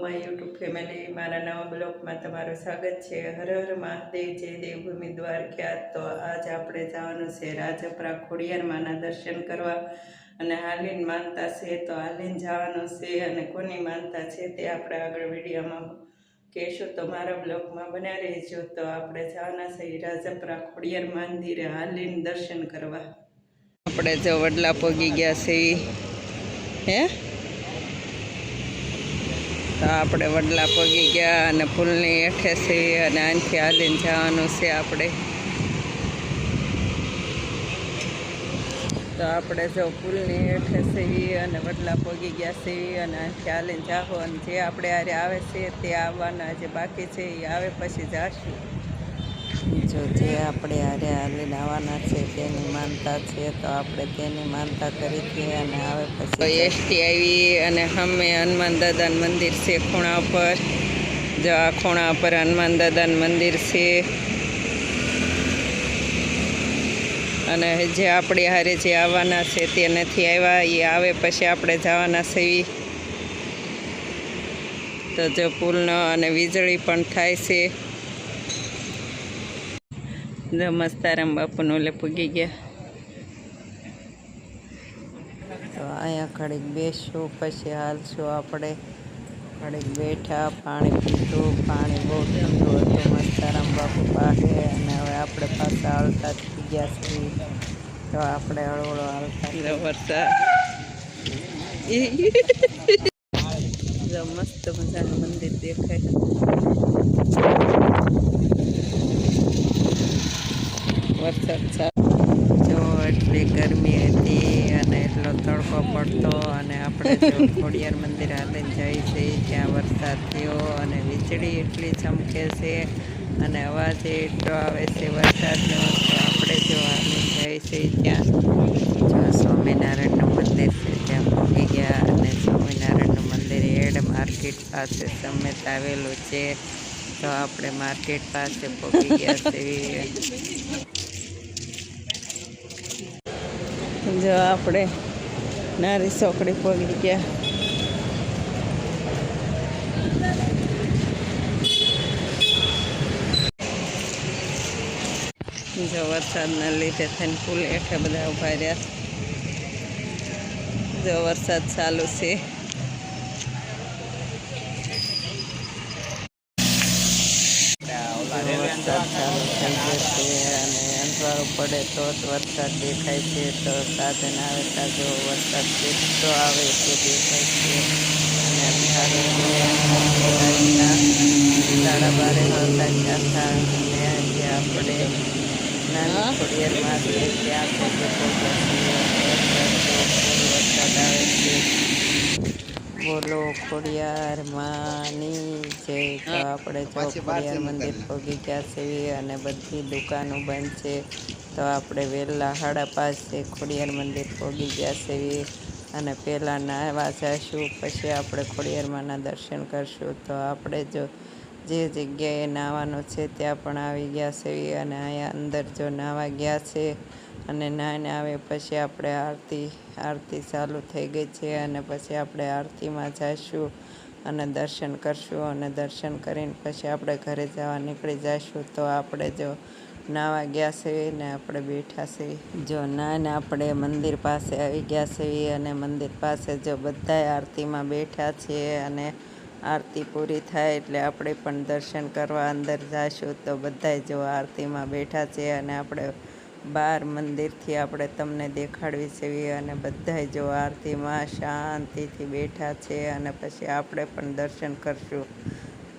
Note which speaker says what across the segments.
Speaker 1: My YouTube family, મારા નવા બ્લોગમાં તમારું સ્વાગત છે। હર હર મહાદેવ, જય દેવભૂમિ દ્વારકા। તો આજ આપણે જવાનું છે રાજપરા ખોડિયાર માના દર્શન કરવા, અને હાલીન માનતા છે તો હાલીન જવાનું છે, અને કોની માનતા છે તે આપણે આગળ વિડીયોમાં કહેશું, તો મારા બ્લોગમાં બન્યા રહેજો। તો આપણે જવાના છે રાજપરા ખોડિયાર મંદિરે હાલીન દર્શન કરવા। આપણે જો વડલા પોગી ગયા છે હે, તો આપણે વડલા પગી ગયા અને પુલની હેઠે છે, અને આનથી હાલીને જવાનું છે આપણે। તો આપણે જો પુલની હેઠે છે અને વડલા પગી ગયા છે, અને આનથી હાલીને જાઓ, અને જે આપણે આરે આવે છે તે આવવાના જે બાકી છે એ આવે પછી જાશું। જો જે આપણે આરે હાલીને આવવાના છે તેની માનતા છે, તો આપણે તેની માનતા કરી હતી અને આવે પછી એસટી આવી, અને અમે હનુમાન દાદાનું મંદિર છે ખૂણા ઉપર। જો આ ખૂણા ઉપર હનુમાન દાદાનું મંદિર છે, અને જે આપણે હારે જે આવવાના છે તે નથી આવ્યા, એ આવે પછી આપણે જવાના છીએ। તો જો પુલનો અને વીજળી પણ થાય છે। જો મસ્તારામ બાપુને ઓલે પૂગી ગયા, તો અહીંયા ઘડીક બેસશું પછી હાલશું આપણે। ઘડીક બેઠા, પાણી પીધું, પાણી બહુ ઠંડુ હતું મસ્તારામ બાપુ પાસે, અને હવે આપણે પાછા હાલતા થઈ ગયા છીએ। તો આપણે હળવળો હાલતા વરસાદ જો મસ્ત મજાનું મંદિર દેખાય। વરસાદ જો એટલી ગરમી હતી અને એટલો તડકો પડતો, અને આપણે જો ખોડિયાર મંદિર હાલીને જાય છે ત્યાં વરસાદ થયો, અને વીજળી એટલી ચમકે છે અને અવાજ એટલો આવે છે વરસાદનો। તો આપણે જો હાલીને જાય છે ત્યાં જો સ્વામિનારાયણનું મંદિર છે ત્યાં પહોંચી ગયા, અને સ્વામિનારાયણનું મંદિર એડ માર્કેટ પાસે સમેત આવેલું છે। તો આપણે માર્કેટ પાસે પહોંચી ગયા છીએ। જો આપણે નારી ચોકડી પહોંચી ગયા। જો વરસાદના લીધે થઈને પુલ હેઠે બધા ઉભા રહ્યા। જો વરસાદ ચાલુ છે। વરસાદ ચાલુ થઈ જશે, અને અંધારું પડે તો જ વરસાદ દેખાય છે। તો સાધન આવે ત્યાં જો વરસાદ કેટલો આવે તે દેખાય છે, અને અંધારું છે। 12:30 વાગતા ગયા હતા, અને આજે આપણે નાની ખોડિયાર માં છે ત્યાં સુધી વરસાદ આવે છે। બોલો ખોડિયાર માની જય। તો આપણે જો ખોડિયાર મંદિર પહોંચી ગયા છીએ, અને બધી દુકાનો બંધ છે। તો આપણે વહેલા 5:30 ખોડિયાર મંદિર પહોંચી ગયા છીએ, અને પહેલાં નાહવા જઈશું પછી આપણે ખોડિયાર માના દર્શન કરશું। તો આપણે જો જે જગ્યાએ નાહવાનું છે ત્યાં પણ આવી ગયા છીએ, અને અહીંયા અંદર જો નાહવા ગયા છે, અને નાહીને આવે પછી આપણે આરતી ચાલુ થઈ ગઈ છે, અને પછી આપણે આરતીમાં જઈશું અને દર્શન કરશું, અને દર્શન કરીને પછી આપણે ઘરે જવા નીકળી જઈશું। તો આપણે જો નાહવા ગયા છીએ ને આપણે બેઠા છીએ, જો નાહીને આપણે મંદિર પાસે આવી ગયા છીએ, અને મંદિર પાસે જો બધાય આરતીમાં બેઠા છીએ, અને આરતી પૂરી થાય એટલે આપણે પણ દર્શન કરવા અંદર જઈશું। તો બધાય જો આરતીમાં બેઠા છે, અને આપણે બહાર મંદિરથી આપણે તમને દેખાડવી છે, અને બધાય જો આરતીમાં શાંતિથી બેઠા છે, અને પછી આપણે પણ દર્શન કરશું।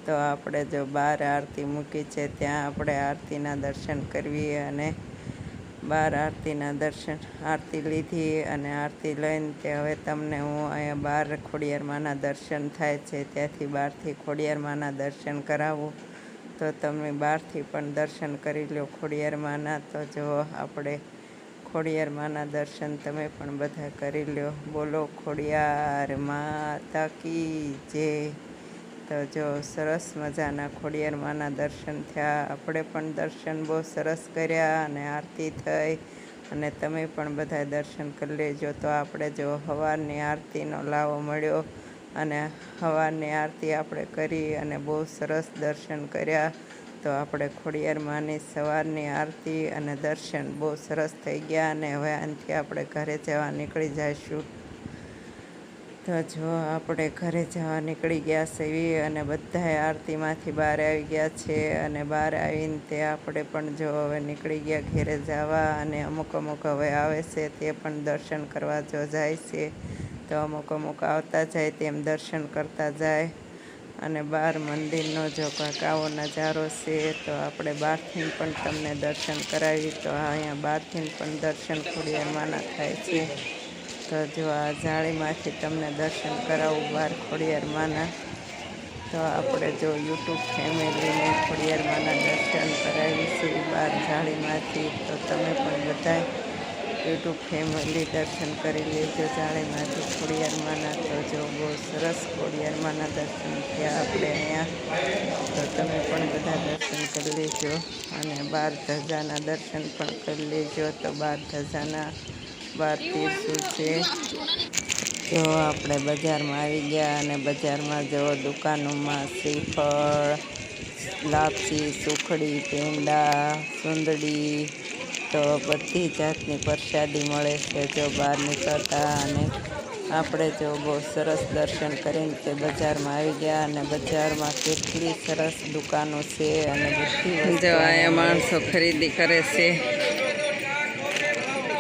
Speaker 1: તો આપણે જો બહાર આરતી મૂકી છે ત્યાં આપણે આરતીના દર્શન કરવી, અને બહાર આરતી લીધી, અને આરતી લઈને તે હવે તમને હું અહીંયા બહાર ખોડિયાર માના દર્શન થાય છે ત્યાંથી બહારથી ખોડિયાર માના દર્શન કરાવું। તો તમે બહારથી પણ દર્શન કરી લો ખોડિયાર માના। તો જો આપણે ખોડિયાર માના દર્શન તમે પણ બધા કરી લો। બોલો ખોડિયાર માતા કી જય। તો જો સરસ મજાના ખોડિયાર માના દર્શન થયા, આપણે પણ દર્શન બહુ સરસ કર્યા, અને આરતી થઈ, અને તમે પણ બધા દર્શન કરી લેજો। તો આપણે જો સવારની આરતીનો લાવો મળ્યો, અને સવારની આરતી આપણે કરી અને બહુ સરસ દર્શન કર્યા. તો આપણે ખોડિયાર માની સવારની આરતી અને દર્શન બહુ સરસ થઈ ગયા અને હવે આનાથી આપણે ઘરે જવા નીકળી જઈશું. તો જો આપણે ઘરે જવા નીકળી ગયા છીએ અને બધાએ આરતીમાંથી બહાર આવી ગયા છે અને બહાર આવીને તે આપણે પણ જો હવે નીકળી ગયા ઘરે જવા અને અમુક હવે આવે છે તે પણ દર્શન કરવા જો જાય છે. તો અમુક આવતા જાય તેમ દર્શન કરતા જાય અને બહાર મંદિરનો જો કાંઈક આવો નજારો છે. તો આપણે બહારથી પણ તમને દર્શન કરાવી. તો અહીંયા બહારથી પણ દર્શન ખોડિયાર માના થાય છે. તો જો આ જાળીમાંથી તમને દર્શન કરાવું બહાર ખોડિયાર માના. તો આપણે જો યુટ્યુબ ફેમિલીને ખોડિયાર માના દર્શન કરાવીશું બહાર જાળીમાંથી. તો તમે પણ બધા યુટ્યુબ ફેમિલી દર્શન કરી લેજો જાળીમાંથી ખોડિયાર માના. તો જો બહુ સરસ ખોડિયાર માના દર્શન થયા આપણે અહીંયા. તો તમે પણ બધા દર્શન કરી લેજો અને 12 ધજાના દર્શન પણ કરી લેજો. તો 12 ધજાના 12 તીરસુલ છે. જો આપણે બજારમાં આવી ગયા અને બજારમાં જો દુકાનોમાં શ્રીફળ, લાપસી, સુખડી, પેંડા, સુંદડી તો બધી જાતની પ્રસાદી મળે છે. જો બહાર નીકળતા અને આપણે જો બહુ સરસ દર્શન કરીને તે બજારમાં આવી ગયા અને બજારમાં કેટલી સરસ દુકાનો છે અને બધી જો અહીંયા માણસો ખરીદી કરે છે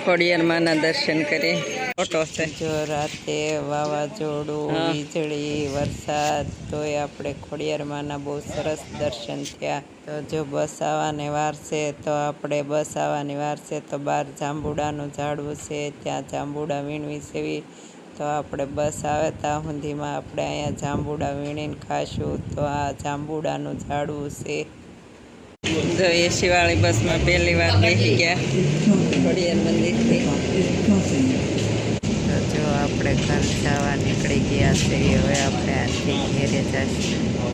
Speaker 1: ખોડિયાર માના દર્શન કરી. ફોટો છે જો રાતે વાવાઝોડું, વીજળી, વરસાદ તોય આપણે ખોડિયાર માના બહુ સરસ દર્શન થયા. તો જો બસ આવવાની વાર છે તો આપણે બસ આવવાની વાર છે તો બહાર જાંબુડાનું ઝાડવું છે ત્યાં જાંબુડા વીણવી સેવી. તો આપણે બસ આવે ત્યાં સુધીમાં આપણે અહીંયા જાંબુડા વીણીને ખાશું. તો આ જાંબુડાનું ઝાડવું છે. જો એસીવાળી બસમાં પહેલી વાર બેસી ગયા ખોડિયાર મંદિરથી. તો જો આપણે ઘર જવા નીકળી ગયા છે. હવે આપણે આથી ઘેરે જઈશું.